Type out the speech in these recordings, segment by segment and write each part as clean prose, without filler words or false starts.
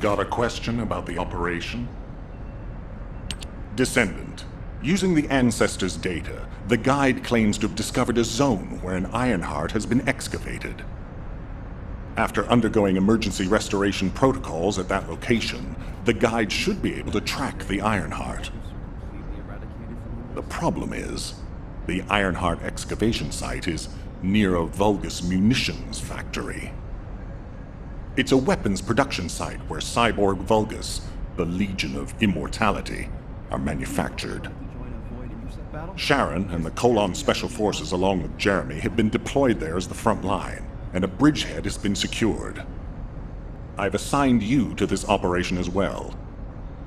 Got a question about the operation? Descendant, using the Ancestors' data, the guide claims to have discovered a zone where an Ironheart has been excavated. After undergoing emergency restoration protocols at that location, the guide should be able to track the Ironheart. The problem is, the Ironheart excavation site is near a Vulgus munitions factory. It's a weapons production site where cyborg Vulgus, the Legion of Immortality, are manufactured. Sharon and the Colon Special Forces along with Jeremy have been deployed there as the front line, and a bridgehead has been secured. I've assigned you to this operation as well.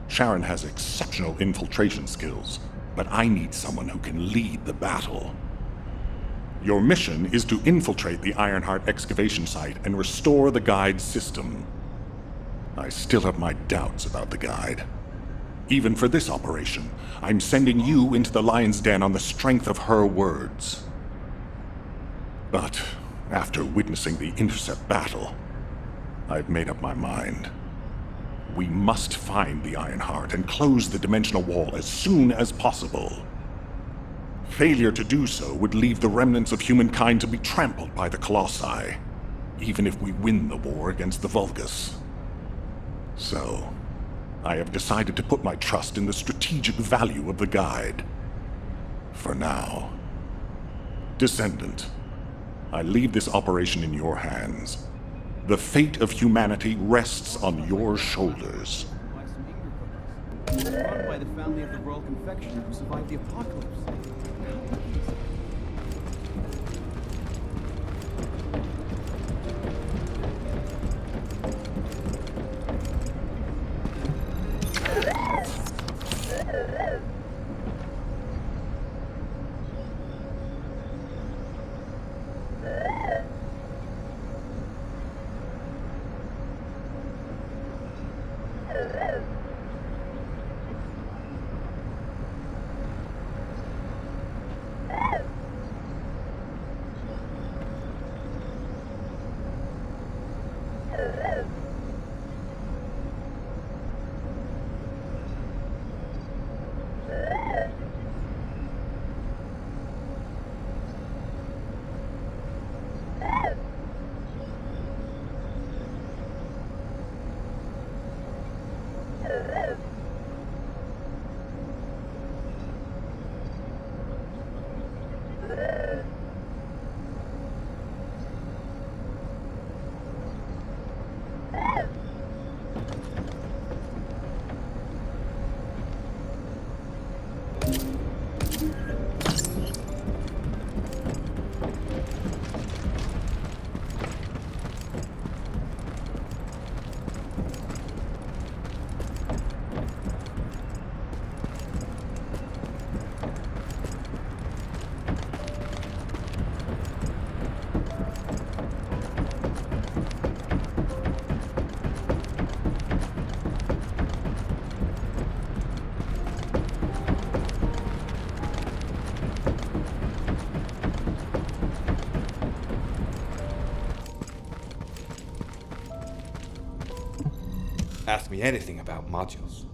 Sharon has exceptional infiltration skills, but I need someone who can lead the battle. Your mission is to infiltrate the Ironheart excavation site and restore the guide's system. I still have my doubts about the guide. Even for this operation, I'm sending you into the Lion's Den on the strength of her words. But after witnessing the intercept battle, I've made up my mind. We must find the Ironheart and close the dimensional wall as soon as possible. Failure to do so would leave the remnants of humankind to be trampled by the Colossi, even if we win the war against the Vulgus. So, I have decided to put my trust in the strategic value of the guide. For now. Descendant, I leave this operation in your hands. The fate of humanity rests on your shoulders. Run by the family of the royal confectioner who survived the apocalypse. Ask me anything about modules.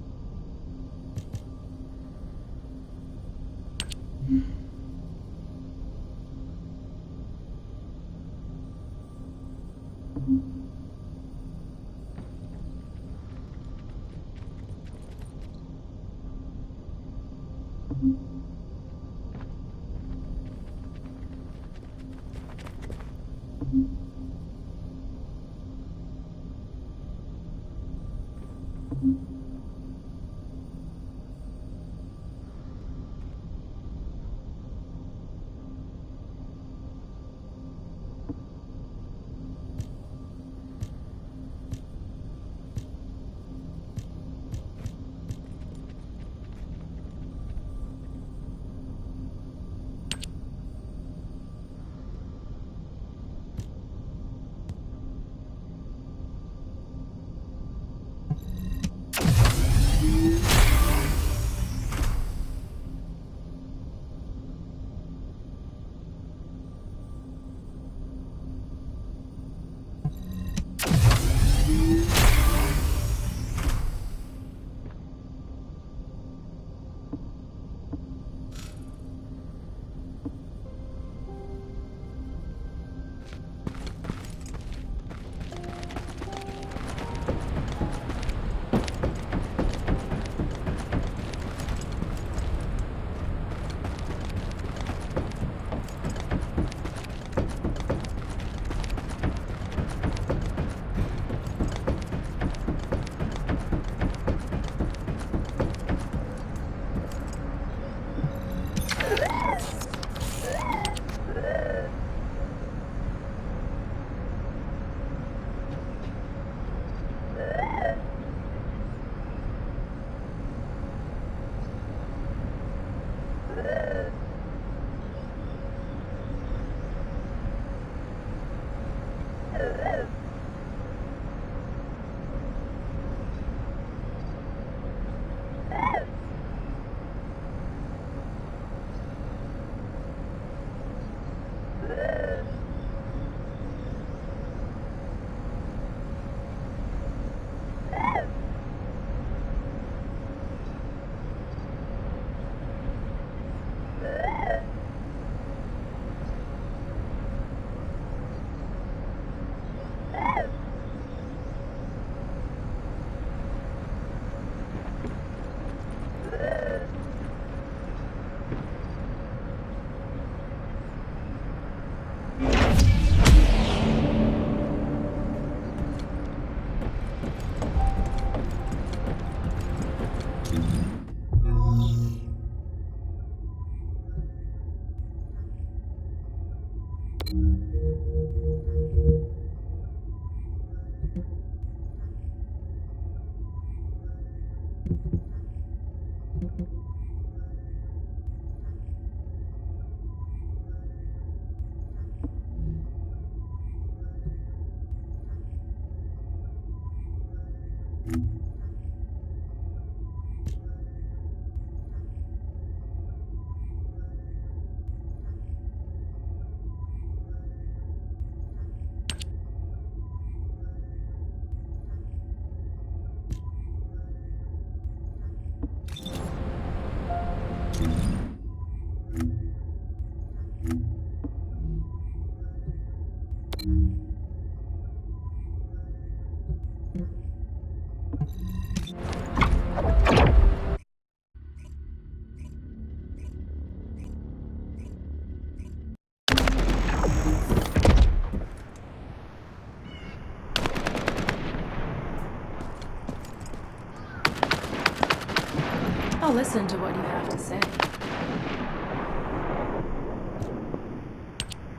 I'll listen to what you have to say.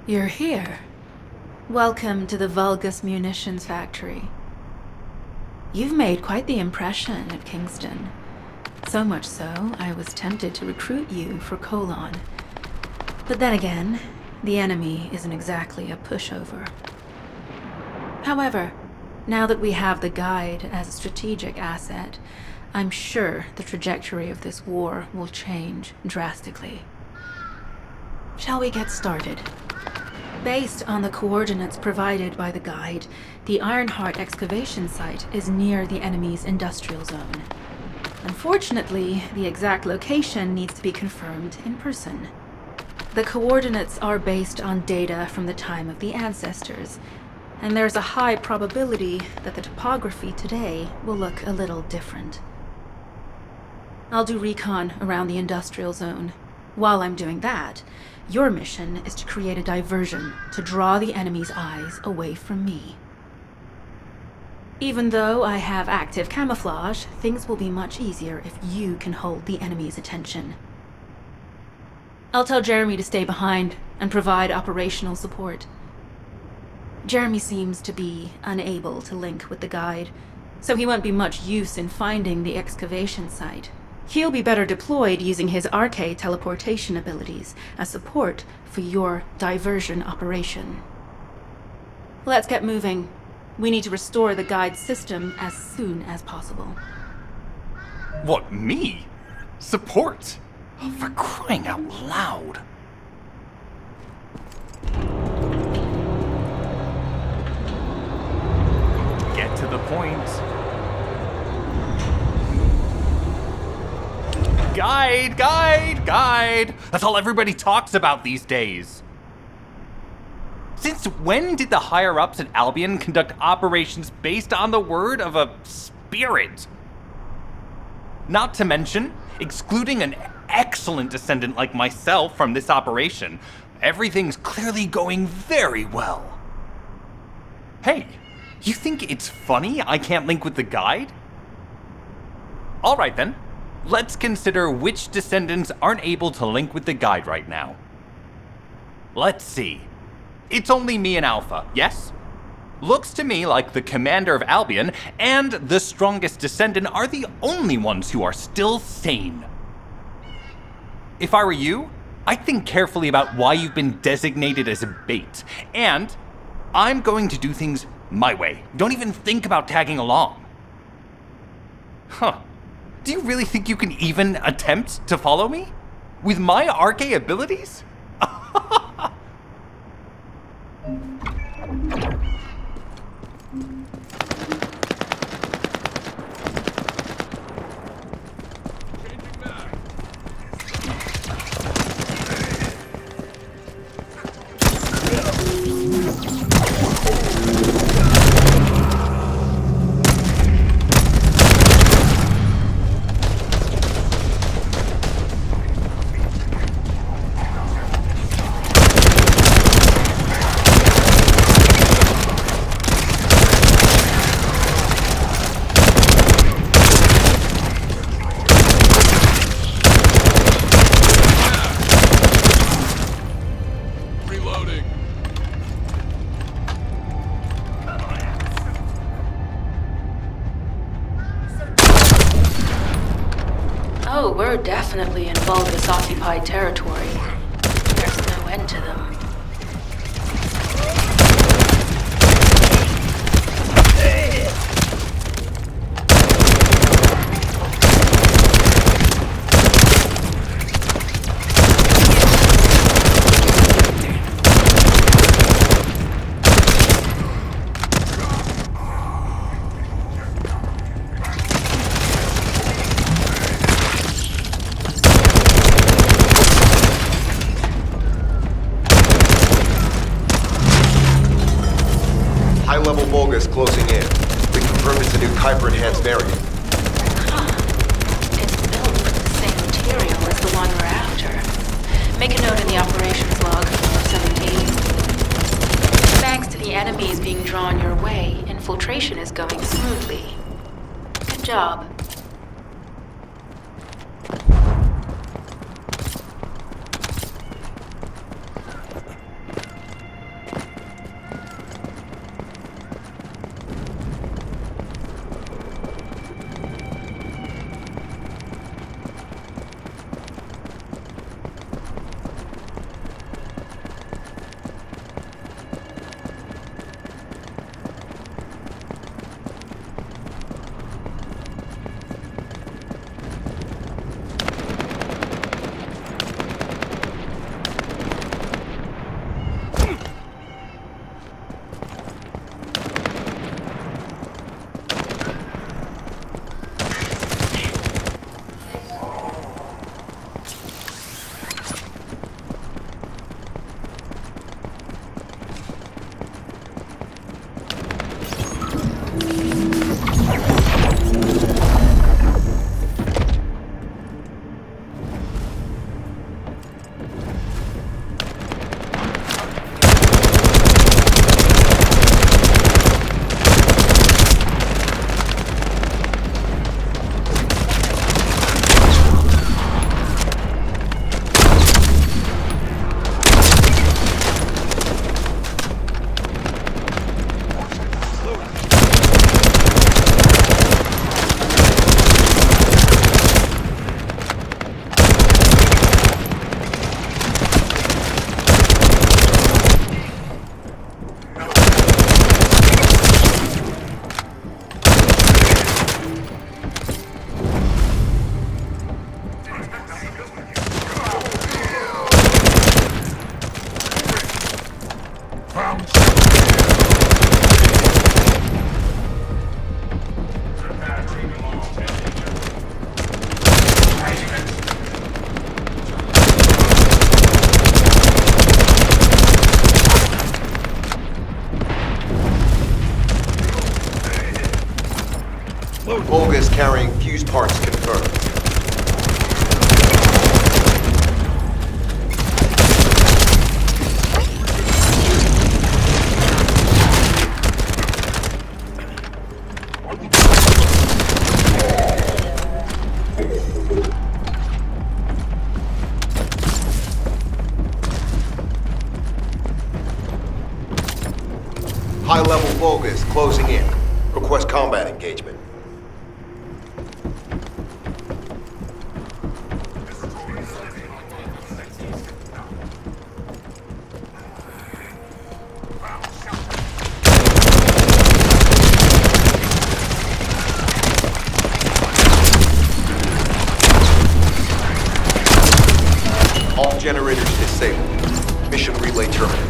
You're here. Welcome to the Vulgus Munitions Factory. You've made quite the impression at Kingston. So much so, I was tempted to recruit you for Colon. But then again, the enemy isn't exactly a pushover. However, now that we have the Guide as a strategic asset, I'm sure the trajectory of this war will change drastically. Shall we get started? Based on the coordinates provided by the Guide, the Ironheart excavation site is near the enemy's industrial zone. Unfortunately, the exact location needs to be confirmed in person. The coordinates are based on data from the time of the ancestors, and there's a high probability that the topography today will look a little different. I'll do recon around the industrial zone. While I'm doing that, your mission is to create a diversion to draw the enemy's eyes away from me. Even though I have active camouflage, things will be much easier if you can hold the enemy's attention. I'll tell Jeremy to stay behind and provide operational support. Jeremy seems to be unable to link with the Guide, so he won't be much use in finding the excavation site. He'll be better deployed using his RK teleportation abilities as support for your diversion operation. Let's get moving. We need to restore the Guide's system as soon as possible. What, me? Support? Oh, for crying out loud. Get to the point. Guide! That's all everybody talks about these days. Since when did the higher-ups at Albion conduct operations based on the word of a spirit? Not to mention, excluding an excellent descendant like myself from this operation, everything's clearly going very well. Hey, you think it's funny I can't link with the Guide? Alright then. Let's consider which descendants aren't able to link with the Guide right now. Let's see. It's only me and Alpha, yes? Looks to me like the commander of Albion and the strongest descendant are the only ones who are still sane. If I were you, I'd think carefully about why you've been designated as a bait, and I'm going to do things my way. Don't even think about tagging along. Huh. Do you really think you can even attempt to follow me? With my RK abilities? Oh, we're definitely in Vulgus occupied territory. There's no end to them. High-level Vulgus closing in. We confirm it's a new Kuiper-enhanced variant. It's built with the same material as the one we're after. Make a note in the operations log, 17. Thanks to the enemies being drawn your way, infiltration is going smoothly. Good job. Vulgus carrying fuse parts confirmed. High-level Vulgus closing in. Request combat engagement. All generators disabled. Mission relay terminated.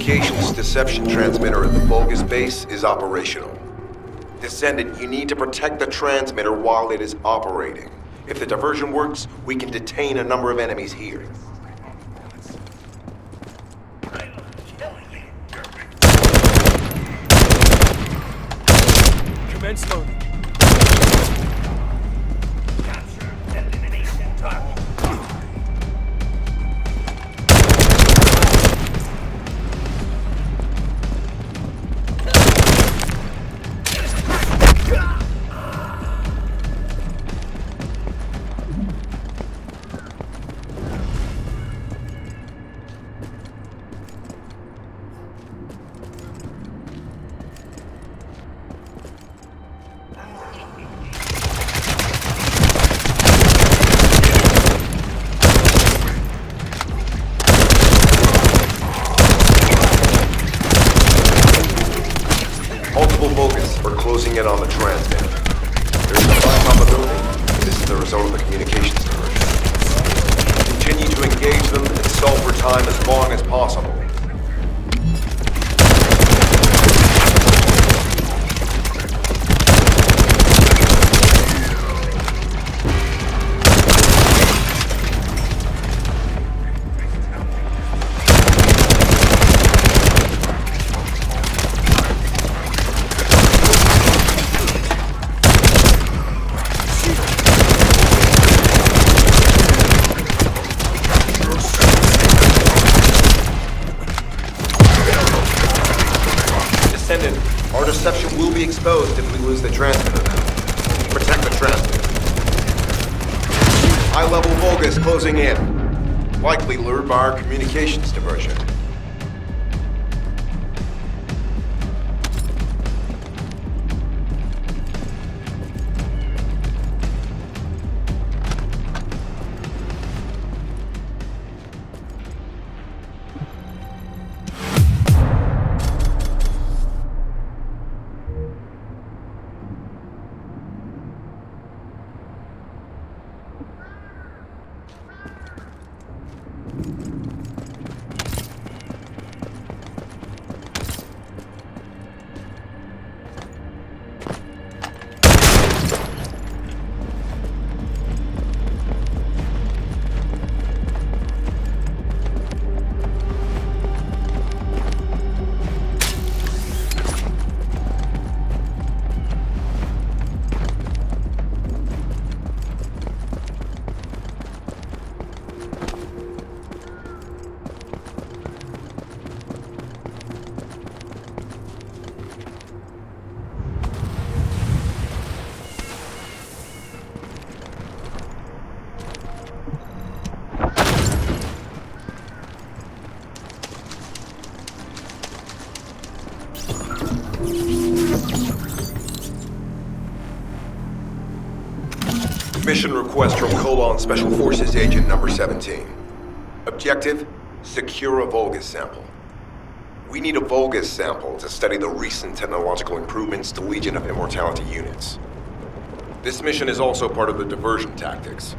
communications deception transmitter at the Vulgus base is operational. Descendant, you need to protect the transmitter while it is operating. If the diversion works, we can detain a number of enemies here. Commence loading. Multiple Vulgus are closing in on the transmitter. There's a high probability this is the result of the communications diversion. Continue to engage them and stall for time as long as possible. Descendant, our deception will be exposed if we lose the transmitter. Protect the transmitter. High-level Vulgus closing in. Likely lured by our communications diversion. Mission request from Colon Special Forces Agent number 17. Objective, secure a Vulgus sample. We need a Vulgus sample to study the recent technological improvements to Legion of Immortality units. This mission is also part of the diversion tactics.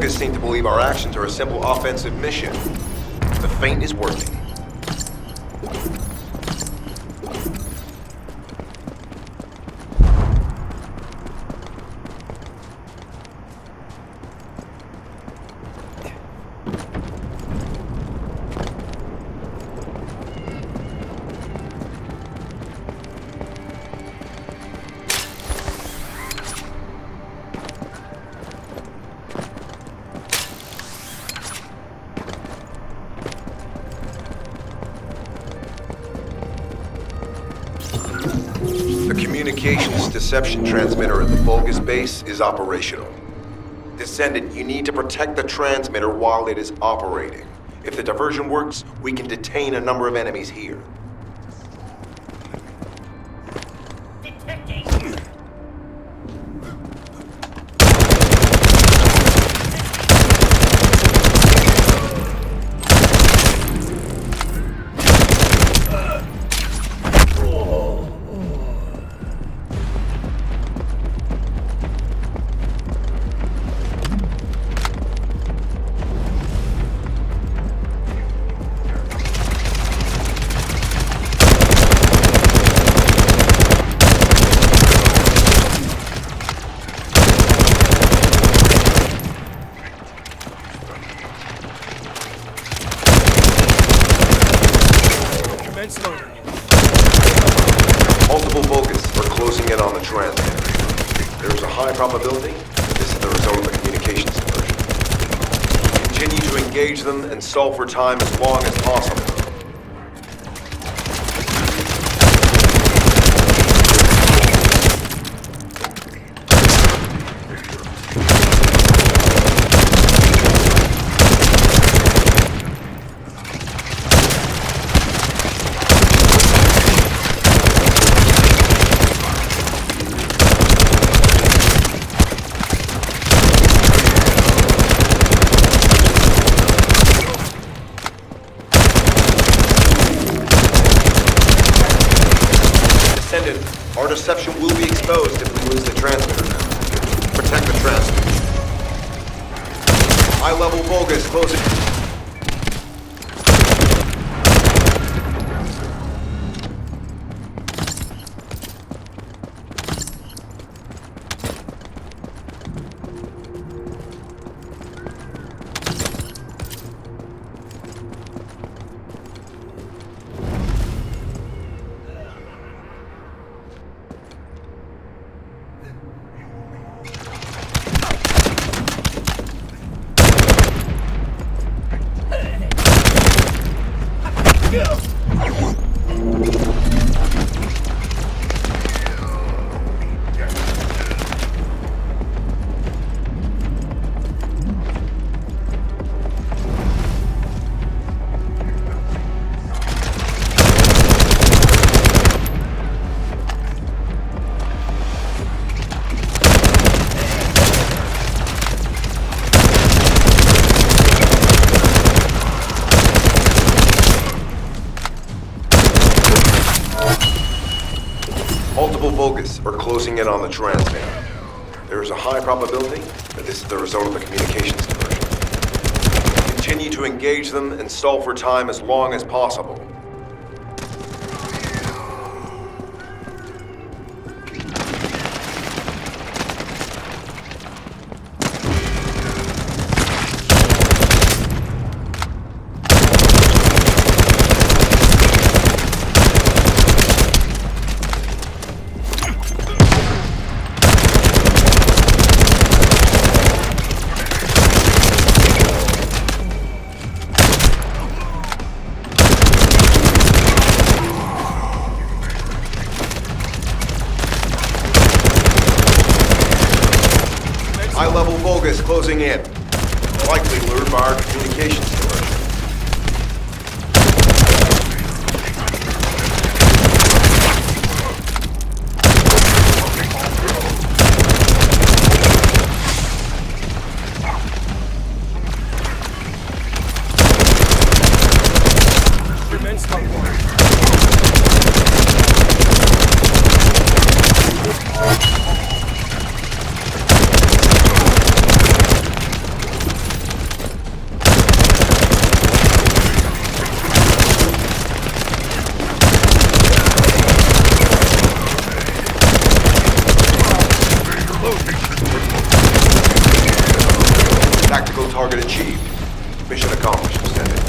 Vulgus seem to believe our actions are a simple offensive mission. The feint is working. Communications deception transmitter at the Vulgus base is operational. Descendant, you need to protect the transmitter while it is operating. If the diversion works, we can detain a number of enemies here. Multiple Vulgus are closing in on the transmitter. There is a high probability that this is the result of a communications diversion. Continue to engage them and stall for time as long as possible. Our deception will be exposed if we lose the transmitter now. Protect the transmitter. High-level Vulgus closing. Multiple Vulgus are closing in on the transmitter. There is a high probability that this is the result of a communications diversion. Continue to engage them and stall for time as long as possible. High-level Vulgus closing in. Likely lured by our communications diversion. Tactical target achieved. Mission accomplished, Descendant.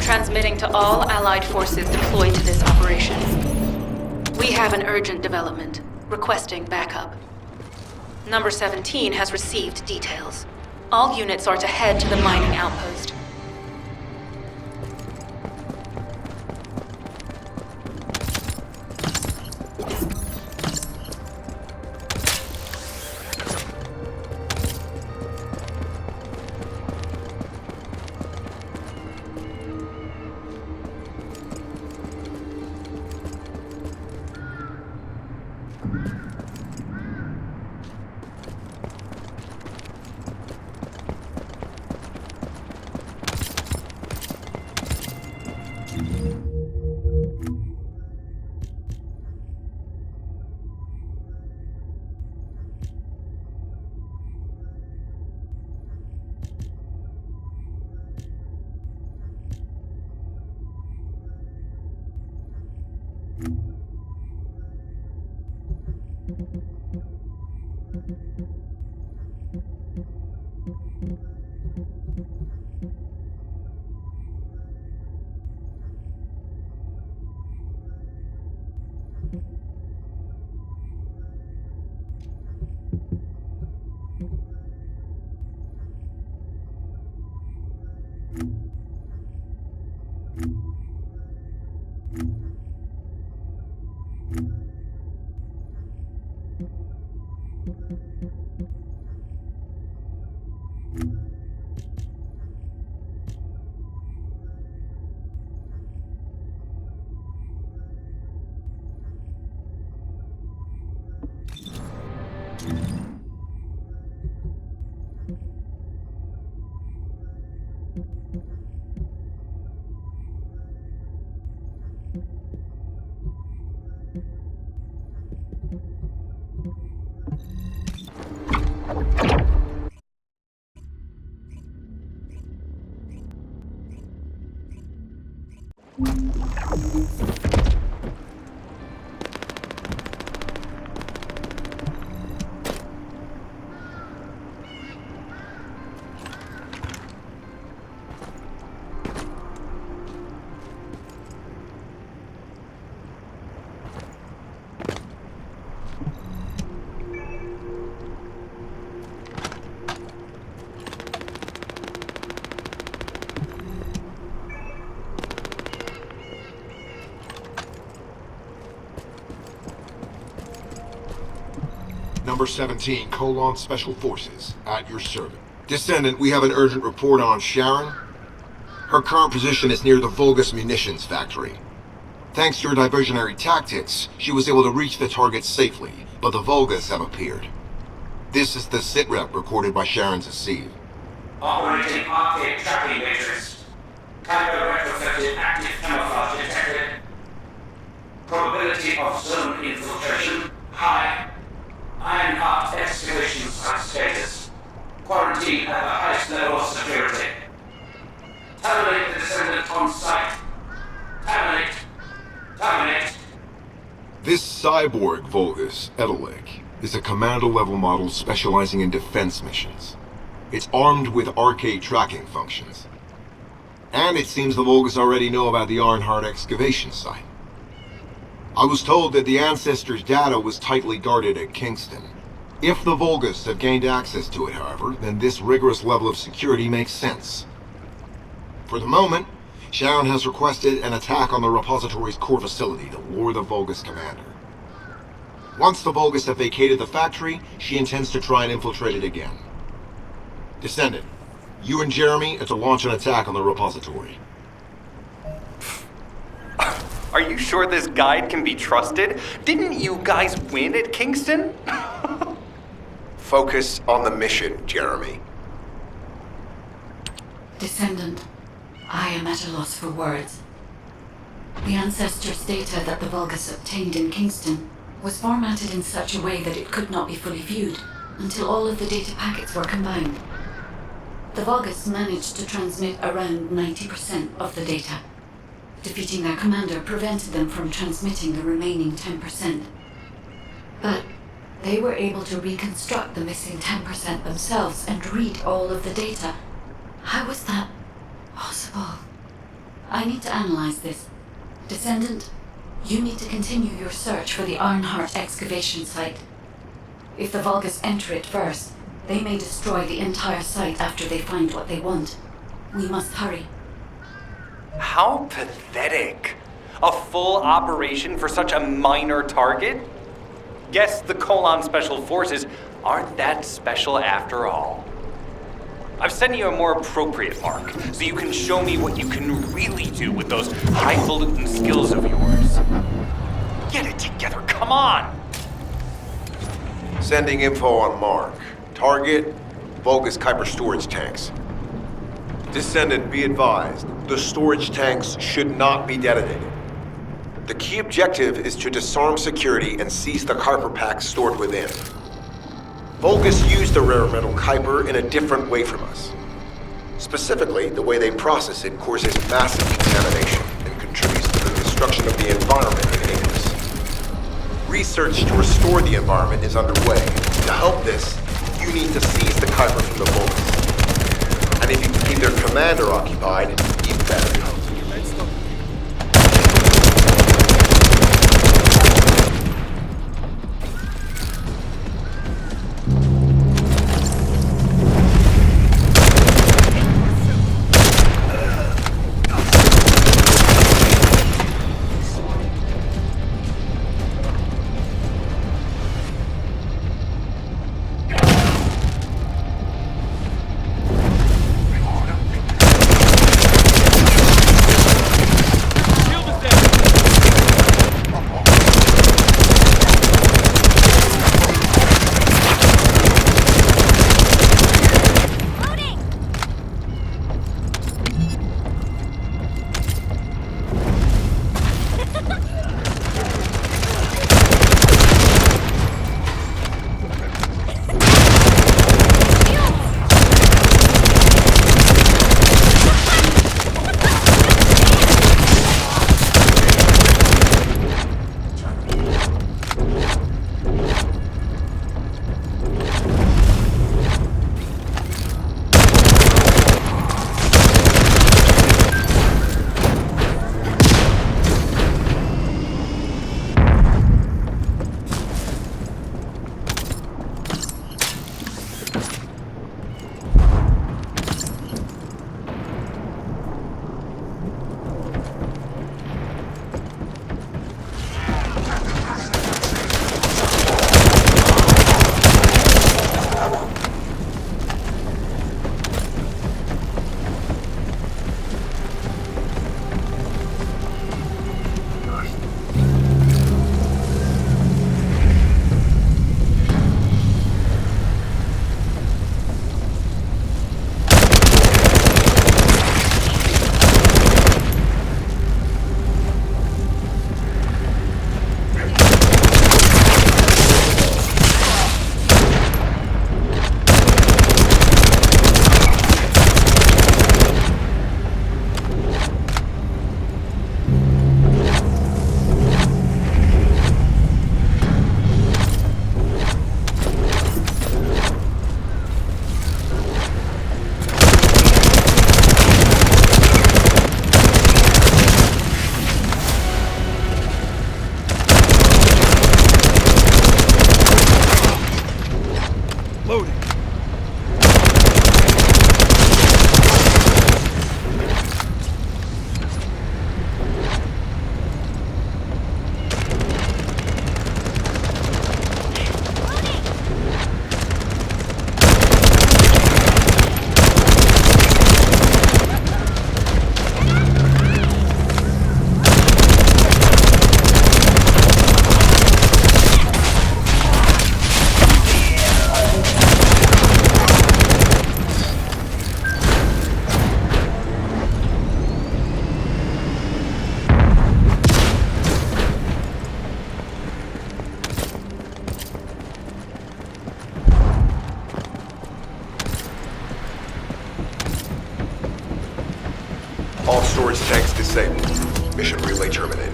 Transmitting to all Allied forces deployed to this operation. We have an urgent development, requesting backup. Number 17 has received details. All units are to head to the mining outpost. Number 17, Special Forces, at your service. Descendant, we have an urgent report on Sharon. Her current position is near the Vulgus munitions factory. Thanks to your diversionary tactics, she was able to reach the target safely, but the Vulgus have appeared. This is the sitrep recorded by Sharon's Asive. Operating arcade tracking matrix. Typo retrofitted active camouflage detected. Probability of zone infiltration high. Ironheart excavation site status. Quarantine at the highest level of security. Terminate the Descendant on site. Terminate. Terminate. This cyborg Vulgus, Edelek, is a commando-level model specializing in defense missions. It's armed with arcade tracking functions. And it seems the Vulgus already know about the Ironheart excavation site. I was told that the Ancestors' data was tightly guarded at Kingston. If the Vulgus have gained access to it, however, then this rigorous level of security makes sense. For the moment, Sharon has requested an attack on the repository's core facility to lure the Vulgus commander. Once the Vulgus have vacated the factory, she intends to try and infiltrate it again. Descendant, you and Jeremy are to launch an attack on the repository. Are you sure this guide can be trusted? Didn't you guys win at Kingston? Focus on the mission, Jeremy. Descendant, I am at a loss for words. The Ancestors' data that the Vulgus obtained in Kingston was formatted in such a way that it could not be fully viewed until all of the data packets were combined. The Vulgus managed to transmit around 90% of the data. Defeating their commander prevented them from transmitting the remaining 10%. But they were able to reconstruct the missing 10% themselves and read all of the data. How was that possible? I need to analyze this. Descendant, you need to continue your search for the Ironheart excavation site. If the Vulgus enter it first, they may destroy the entire site after they find what they want. We must hurry. How pathetic. A full operation for such a minor target? Guess the Colon Special Forces aren't that special after all. I've sent you a more appropriate mark, so you can show me what you can really do with those highfalutin skills of yours. Get it together, come on! Sending info on Mark. Target, Vulgus Kuiper storage tanks. Descendant, be advised, the storage tanks should not be detonated. The key objective is to disarm security and seize the Kuiper packs stored within. Vulgus used the rare metal Kuiper in a different way from us. Specifically, the way they process it causes massive contamination and contributes to the destruction of the environment in Ignis. Research to restore the environment is underway. To help this, you need to seize the Kuiper from the Vulgus. And if you can keep their commander occupied, even better. All storage tanks disabled. Mission relay terminated.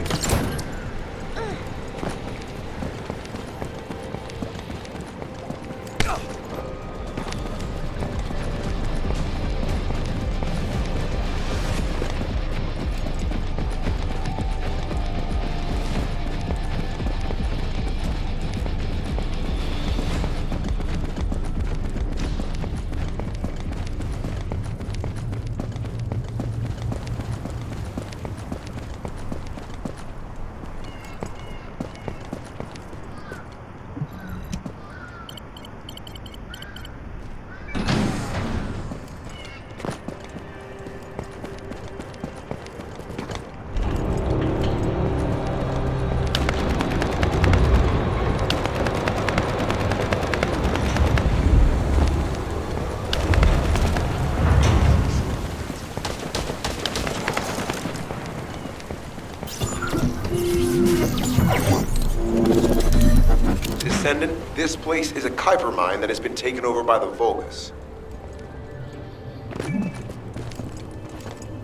Descendant, this place is a Kuiper mine that has been taken over by the Vulgus.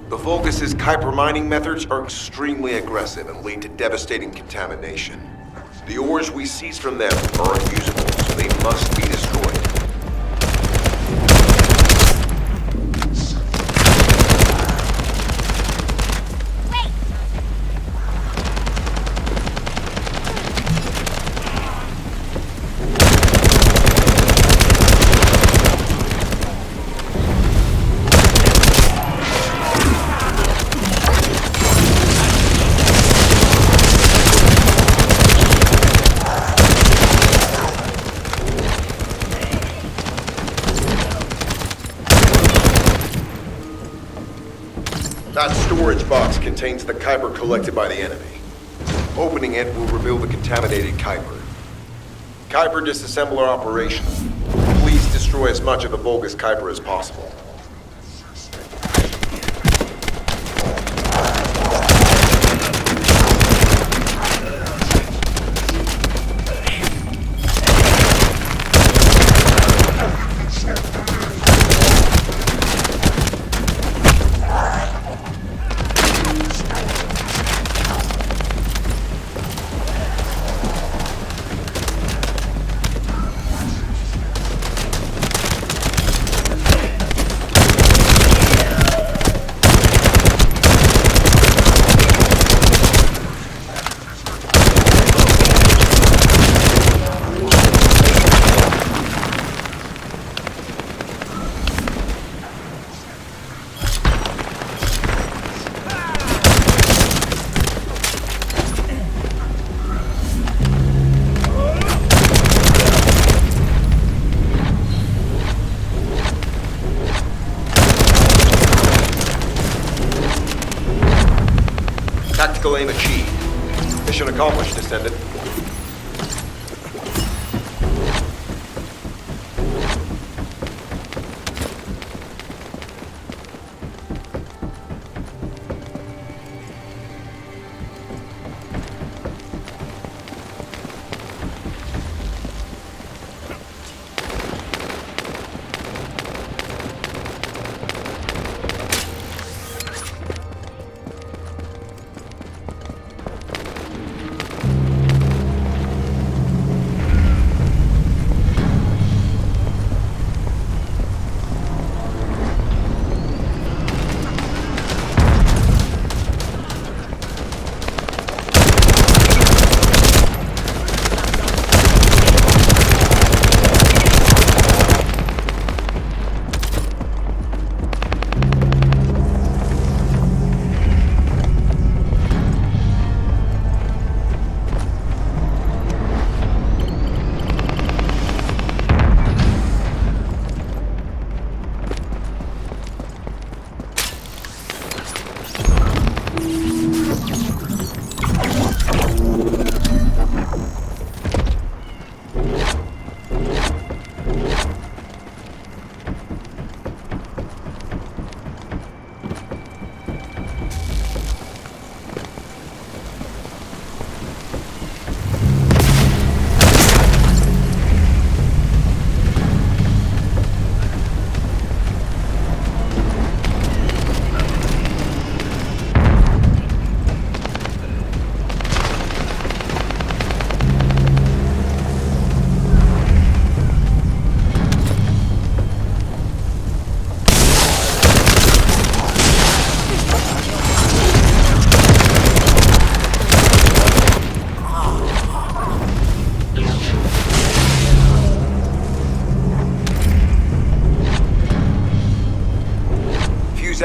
The Vulgus' Kuiper mining methods are extremely aggressive and lead to devastating contamination. The ores we seize from them are unusable, so they must be destroyed. That storage box contains the Kuiper collected by the enemy. Opening it will reveal the contaminated Kuiper. Kuiper disassembler operation. Please destroy as much of the Vulgus Kuiper as possible. Tactical aim achieved. Mission accomplished, Descendant.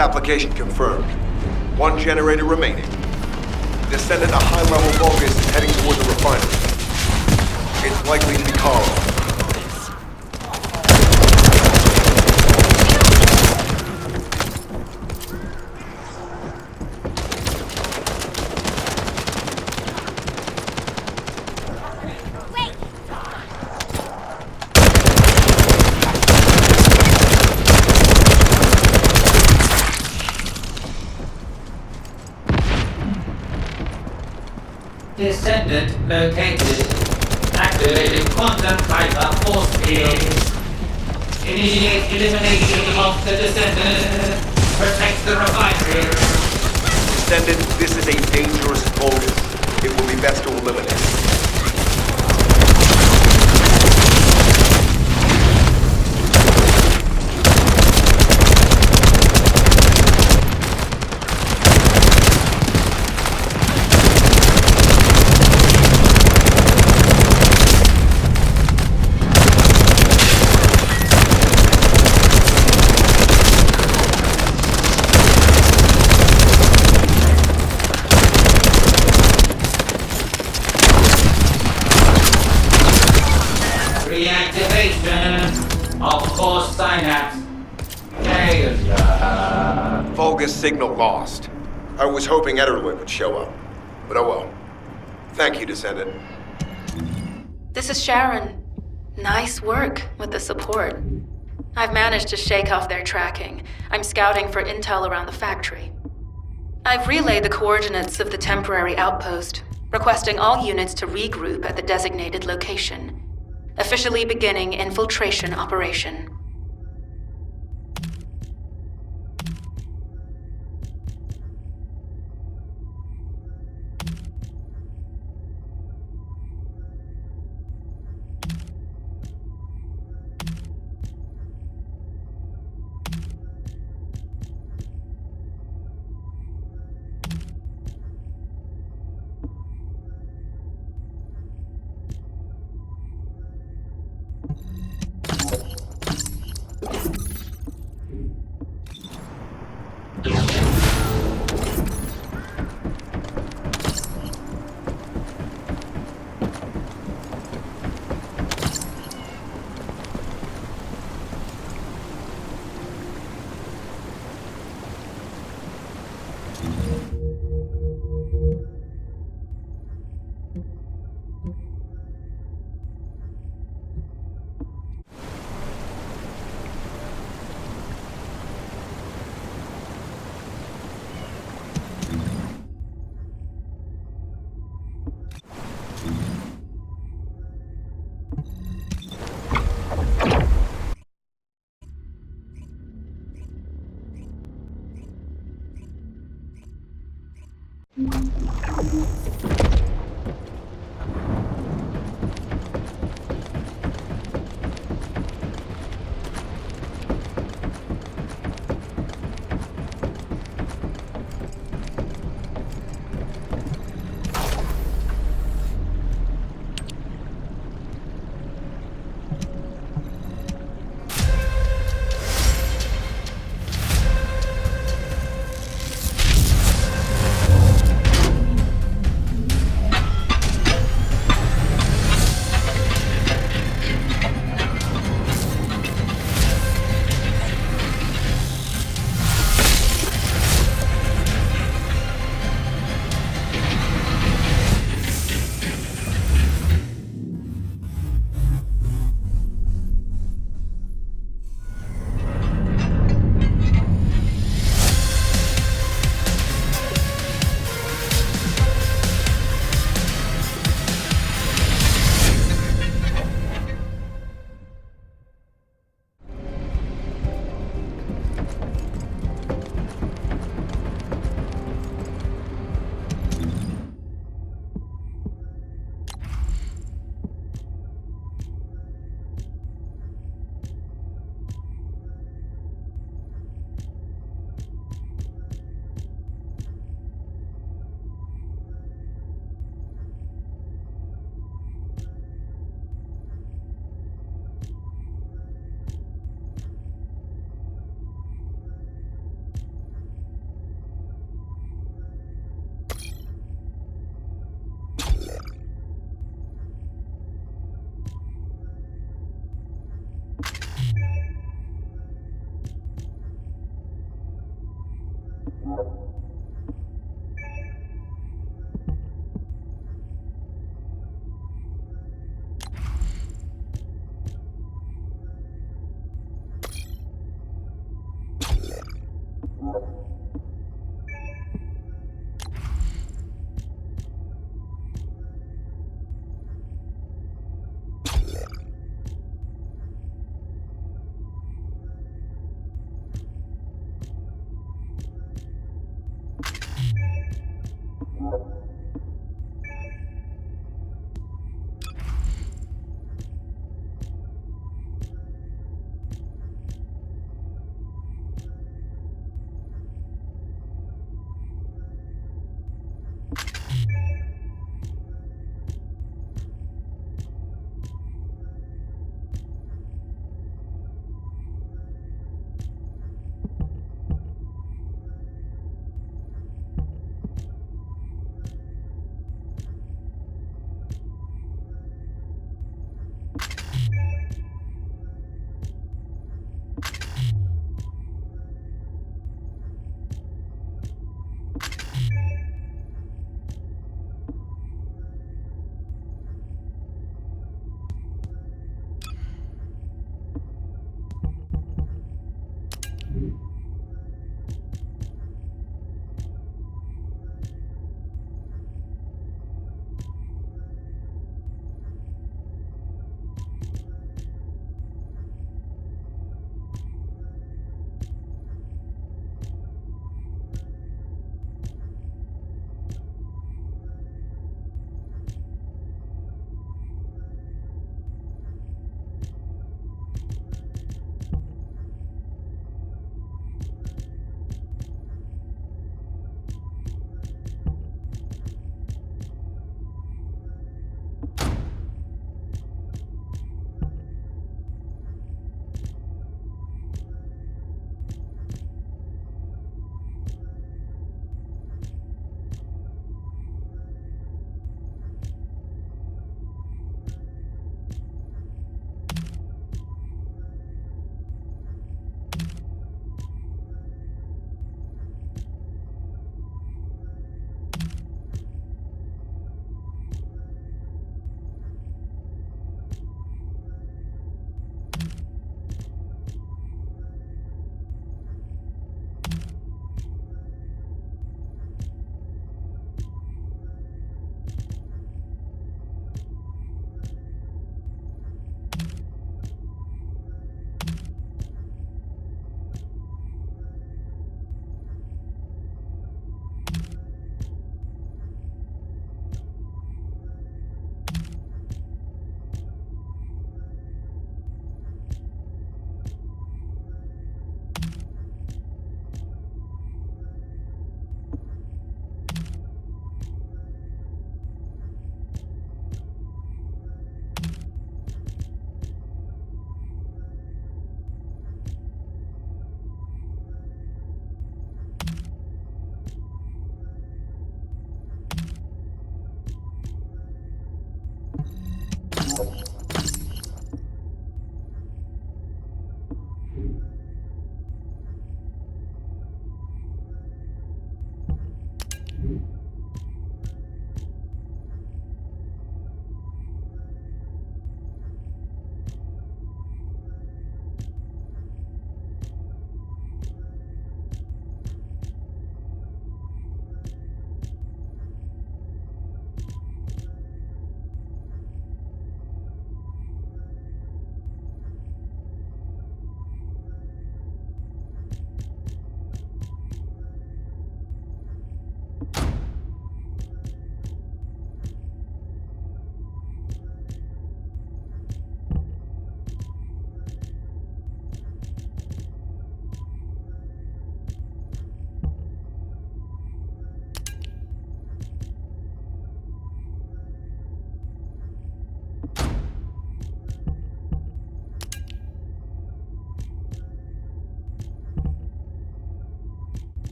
application confirmed. One generator remaining. Descendant, a high-level Vulgus is heading toward the refinery. It's likely to be Carl. Descendant located. Activating quantum hyper force field. Initiate elimination of the Descendant. Protect the refinery. Descendant, this is a dangerous Vulgus. It will be best to eliminate it. Reactivation of force synapse. Failure. Vulgus signal lost. I was hoping Ederloy would show up. But oh well. Thank you, Descendant. This is Sharon. Nice work with the support. I've managed to shake off their tracking. I'm scouting for intel around the factory. I've relayed the coordinates of the temporary outpost, requesting all units to regroup at the designated location. Officially beginning infiltration operation.